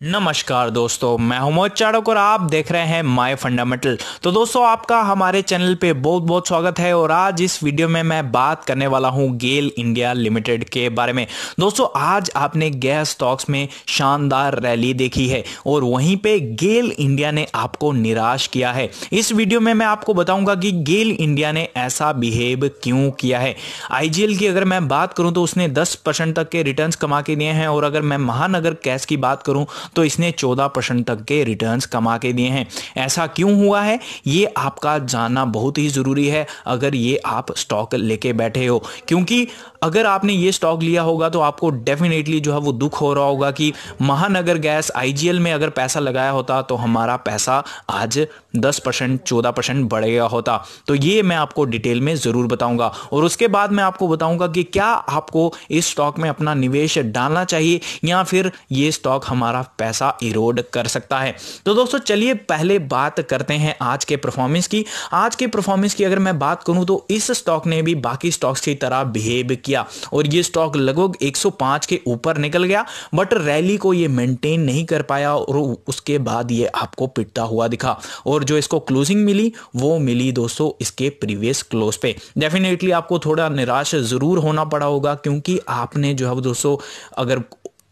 नमस्कार दोस्तों, मैं हूं मोहित चाड़क और आप देख रहे हैं माय फंडामेंटल। तो दोस्तों, आपका हमारे चैनल पे बहुत बहुत स्वागत है। और आज इस वीडियो में मैं बात करने वाला हूं गेल इंडिया लिमिटेड के बारे में। दोस्तों, आज आपने गैस स्टॉक्स में शानदार रैली देखी है और वहीं पे गेल इंडिया ने आपको निराश किया है। इस वीडियो में मैं आपको बताऊंगा कि गेल इंडिया ने ऐसा बिहेव क्यों किया है। आईजीएल की अगर मैं बात करूं तो उसने 10% तक के रिटर्न्स कमा के दिए हैं, और अगर मैं महानगर गैस की बात करूं तो इसने 14% तक के रिटर्न्स कमा के दिए हैं। ऐसा क्यों हुआ है, ये आपका जानना बहुत ही जरूरी है अगर ये आप स्टॉक लेके बैठे हो। क्योंकि अगर आपने ये स्टॉक लिया होगा तो आपको डेफिनेटली जो है वो दुख हो रहा होगा कि महानगर गैस आईजीएल में अगर पैसा लगाया होता तो हमारा पैसा आज 10% 14% बढ़ गया होता। तो ये मैं आपको डिटेल में जरूर बताऊंगा, और उसके बाद मैं आपको बताऊंगा कि क्या आपको इस स्टॉक में अपना निवेश डालना चाहिए या फिर ये स्टॉक हमारा पैसा इरोड कर सकता है। तो दोस्तों, चलिए पहले बात करते हैं आज के परफॉर्मेंस की। आज के परफॉर्मेंस की अगर मैं बात करूं तो इस स्टॉक ने भी बाकी स्टॉक्स की तरह बिहेव किया और ये स्टॉक लगभग 105 के ऊपर निकल गया, बट रैली को ये मेंटेन नहीं कर पाया और उसके बाद ये आपको पिटता हुआ दिखा। और जो इसको क्लोजिंग मिली वो मिली दोस्तों इसके प्रीवियस क्लोज पे। डेफिनेटली आपको थोड़ा निराश जरूर होना पड़ा होगा, क्योंकि आपने जो है दोस्तों अगर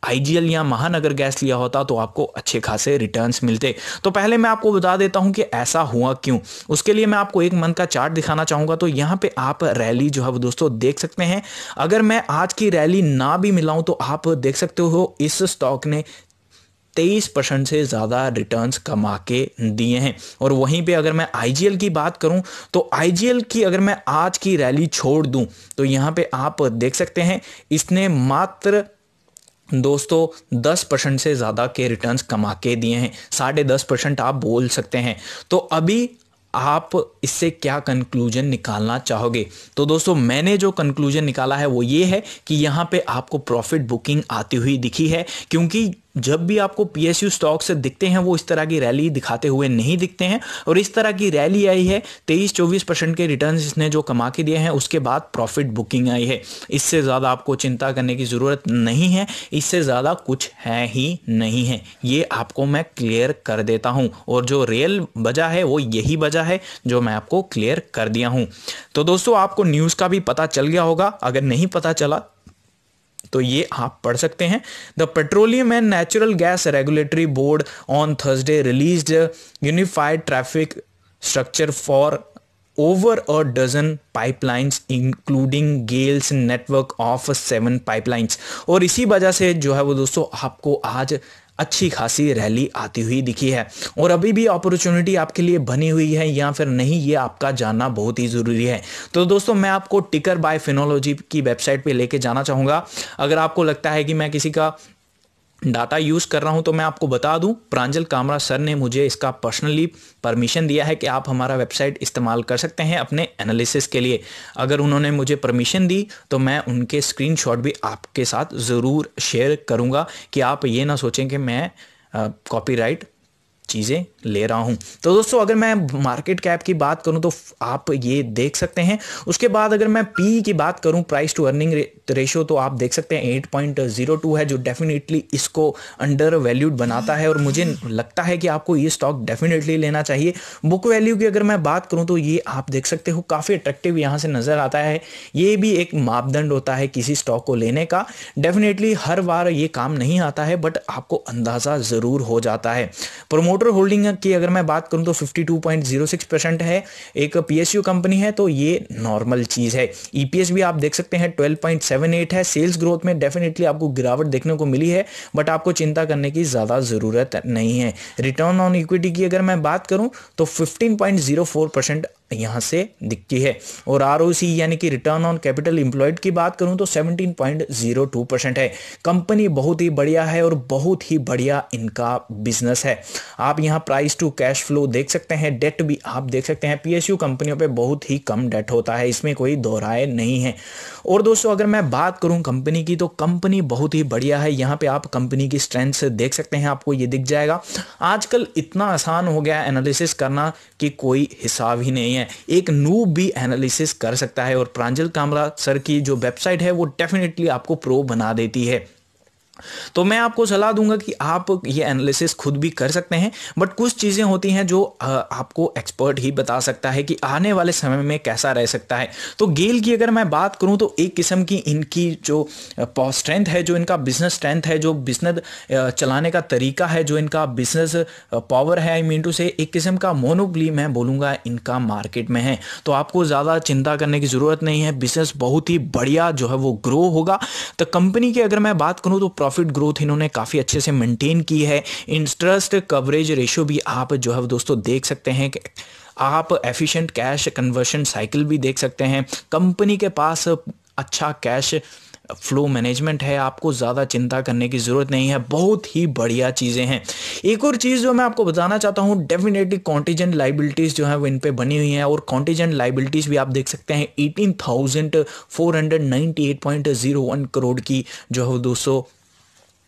आईजीएल या महानगर गैस लिया होता तो आपको अच्छे खासे रिटर्न्स मिलते। तो पहले मैं आपको बता देता हूं कि ऐसा हुआ क्यों। उसके लिए मैं आपको एक मंथ का चार्ट दिखाना चाहूंगा। तो यहां पे आप रैली जो है वो दोस्तों देख सकते हैं। अगर मैं आज की रैली ना भी मिलाऊं तो आप देख सकते हो इस स्टॉक ने 23% से ज़्यादा रिटर्न्स कमा के दिए हैं। और वहीं पे अगर मैं आईजीएल की बात करूं तो आईजीएल की अगर मैं आज की रैली छोड़ दूं तो यहां पे आप देख सकते हैं इसने मात्र दोस्तों 10% से ज़्यादा के रिटर्न्स कमा के दिए हैं। 10.5% आप बोल सकते हैं। तो अभी आप इससे क्या कंक्लूजन निकालना चाहोगे? तो दोस्तों, मैंने जो कंक्लूजन निकाला है वो ये है कि यहाँ पे आपको प्रॉफिट बुकिंग आती हुई दिखी है, क्योंकि जब भी आपको पीएसयू स्टॉक्स दिखते हैं वो इस तरह की रैली दिखाते हुए नहीं दिखते हैं। और इस तरह की रैली आई है, 23-24% के रिटर्न्स इसने जो कमा के दिए हैं, उसके बाद प्रॉफिट बुकिंग आई है। इससे ज़्यादा आपको चिंता करने की ज़रूरत नहीं है, इससे ज़्यादा कुछ है ही नहीं है। ये आपको मैं क्लियर कर देता हूँ, और जो रियल वजह है वो यही वजह है जो मैं आपको क्लियर कर दिया हूँ। तो दोस्तों, आपको न्यूज़ का भी पता चल गया होगा। अगर नहीं पता चला तो ये आप पढ़ सकते हैं। The petroleum and natural gas regulatory board on Thursday released unified traffic structure for over a dozen pipelines including Gale's network of 7 pipelines। और इसी वजह से जो है वो दोस्तों आपको आज अच्छी खासी रैली आती हुई दिखी है। और अभी भी अपॉर्चुनिटी आपके लिए बनी हुई है या फिर नहीं, ये आपका जानना बहुत ही ज़रूरी है। तो दोस्तों, मैं आपको टिकर बाय फिनोलॉजी की वेबसाइट पे लेके जाना चाहूँगा। अगर आपको लगता है कि मैं किसी का डाटा यूज़ कर रहा हूं तो मैं आपको बता दूं, प्रांजल कामरा सर ने मुझे इसका पर्सनली परमिशन दिया है कि आप हमारा वेबसाइट इस्तेमाल कर सकते हैं अपने एनालिसिस के लिए। अगर उन्होंने मुझे परमिशन दी तो मैं उनके स्क्रीनशॉट भी आपके साथ ज़रूर शेयर करूंगा, कि आप ये ना सोचें कि मैं कॉपीराइट चीज़ें ले रहा हूं। तो दोस्तों, अगर मैं मार्केट कैप की बात करूं तो आप ये देख सकते हैं। उसके बाद अगर मैं पी की बात करूं, प्राइस टू अर्निंग रेशियो, तो आप देख सकते हैं 8.02 है, जो डेफिनेटली इसको अंडर वैल्यूड बनाता है। और मुझे लगता है कि आपको ये स्टॉक डेफिनेटली लेना चाहिए। बुक वैल्यू की अगर मैं बात करूं तो ये आप देख सकते हो काफ़ी अट्रैक्टिव यहाँ से नज़र आता है। ये भी एक मापदंड होता है किसी स्टॉक को लेने का। डेफिनेटली हर बार ये काम नहीं आता है, बट आपको अंदाज़ा ज़रूर हो जाता है। प्रमोटर होल्डिंग की अगर मैं बात करूं तो 52.06% है। एक पीएसयू कंपनी है, तो ये नॉर्मल चीज़ है। ईपीएस भी आप देख सकते हैं 12.78 है। सेल्स ग्रोथ में डेफिनेटली आपको गिरावट देखने को मिली है, बट आपको चिंता करने की ज़्यादा ज़रूरत नहीं है। रिटर्न ऑन इक्विटी की अगर मैं बात करूं तो 15.04% यहाँ से दिखती है। और आरओसी यानी कि रिटर्न ऑन कैपिटल एम्प्लॉयड की बात करूं तो 17.02% है। कंपनी बहुत ही बढ़िया है और बहुत ही बढ़िया इनका बिजनेस है। आप यहाँ प्राइस टू कैश फ्लो देख सकते हैं, डेट भी आप देख सकते हैं। पीएसयू कंपनियों पे बहुत ही कम डेट होता है, इसमें कोई दोहराए नहीं है। और दोस्तों, अगर मैं बात करूं कंपनी की तो कंपनी बहुत ही बढ़िया है। यहाँ पे आप कंपनी की स्ट्रेंथ देख सकते हैं, आपको ये दिख जाएगा। आजकल इतना आसान हो गया है एनालिसिस करना कि कोई हिसाब ही नहीं है। एक नूब भी एनालिसिस कर सकता है, और प्रांजल कामरा सर की जो वेबसाइट है वो डेफिनेटली आपको प्रो बना देती है। तो मैं आपको सलाह दूंगा कि आप ये एनालिसिस खुद भी कर सकते हैं, बट कुछ चीज़ें होती हैं जो आपको एक्सपर्ट ही बता सकता है कि आने वाले समय में कैसा रह सकता है। तो गेल की अगर मैं बात करूं तो एक किस्म की इनकी जो स्ट्रेंथ है, जो इनका बिजनेस स्ट्रेंथ है, जो बिजनेस चलाने का तरीका है, जो इनका बिजनेस पावर है, आई मीन टू से एक किस्म का मोनोपोली मैं बोलूँगा इनका मार्केट में है। तो आपको ज़्यादा चिंता करने की ज़रूरत नहीं है, बिजनेस बहुत ही बढ़िया जो है वो ग्रो होगा। तो कंपनी की अगर मैं बात करूं तो प्रॉफिट ग्रोथ इन्होंने काफ़ी अच्छे से मेंटेन की है। इंटरेस्ट कवरेज रेशियो भी आप जो है दोस्तों देख सकते हैं कि आप एफिशिएंट कैश कन्वर्शन साइकिल भी देख सकते हैं। कंपनी के पास अच्छा कैश फ्लो मैनेजमेंट है, आपको ज़्यादा चिंता करने की ज़रूरत नहीं है, बहुत ही बढ़िया चीज़ें हैं। एक और चीज़ जो मैं आपको बताना चाहता हूँ, डेफिनेटली कॉन्टीजेंट लाइबिलिटीज़ जो है वो इन पे बनी हुई हैं, और कॉन्टीजेंट लाइबिलिटीज़ भी आप देख सकते हैं 18,498.01 करोड़ की जो है दोस्तों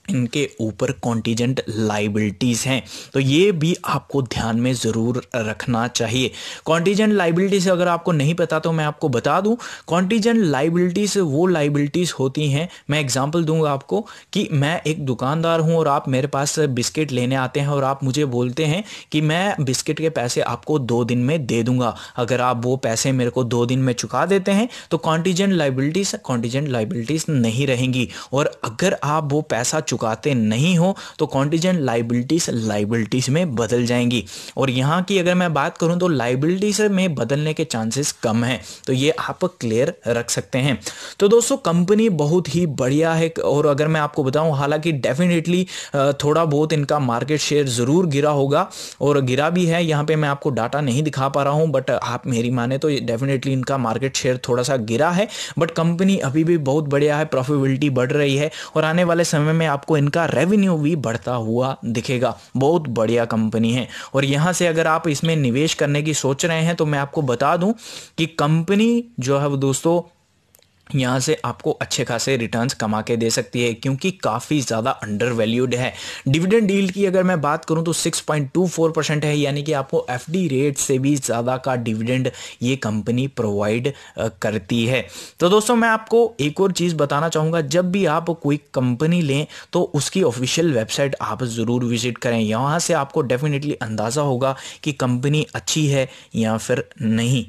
इनके ऊपर कॉन्टीजेंट लाइबिलिटीज़ हैं। तो ये भी आपको ध्यान में ज़रूर रखना चाहिए। कॉन्टीजेंट लाइबिलिटीज़ अगर आपको नहीं पता तो मैं आपको बता दूं, कॉन्टीजेंट लाइबिलिटीज़ वो लाइबिलिटीज़ होती हैं, मैं एग्जांपल दूंगा आपको कि मैं एक दुकानदार हूं और आप मेरे पास बिस्किट लेने आते हैं और आप मुझे बोलते हैं कि मैं बिस्किट के पैसे आपको 2 दिन में दे दूंगा। अगर आप वो पैसे मेरे को 2 दिन में चुका देते हैं तो कॉन्टीजेंट लाइबिलिटीज़ नहीं रहेंगी, और अगर आप वो पैसा चुकाते नहीं हो तो कॉन्टीजेंट लाइबिलिटीज में बदल जाएंगी। और यहाँ की अगर मैं बात करूँ तो लाइबिलिटीज में बदलने के चांसेस कम हैं, तो ये आप क्लियर रख सकते हैं। तो दोस्तों कंपनी बहुत ही बढ़िया है, और अगर मैं आपको बताऊं हालांकि डेफिनेटली थोड़ा बहुत इनका मार्केट शेयर ज़रूर गिरा होगा, और गिरा भी है। यहाँ पे मैं आपको डाटा नहीं दिखा पा रहा हूँ, बट आप मेरी माने तो डेफिनेटली इनका मार्केट शेयर थोड़ा सा गिरा है, बट कंपनी अभी भी बहुत बढ़िया है, प्रॉफिटेबिलिटी बढ़ रही है, और आने वाले समय में आपको इनका रेवेन्यू भी बढ़ता हुआ दिखेगा। बहुत बढ़िया कंपनी है, और यहाँ से अगर आप इसमें निवेश करने की सोच रहे हैं तो मैं आपको बता दूं कि कंपनी जो है वो दोस्तों यहाँ से आपको अच्छे खासे रिटर्न्स कमा के दे सकती है, क्योंकि काफ़ी ज़्यादा अंडर वैल्यूड है। डिविडेंड यील्ड की अगर मैं बात करूँ तो 6.24% है, यानी कि आपको एफडी रेट से भी ज़्यादा का डिविडेंड ये कंपनी प्रोवाइड करती है। तो दोस्तों मैं आपको एक और चीज़ बताना चाहूँगा, जब भी आप कोई कंपनी लें तो उसकी ऑफिशियल वेबसाइट आप ज़रूर विजिट करें। यहाँ से आपको डेफिनेटली अंदाज़ा होगा कि कंपनी अच्छी है या फिर नहीं।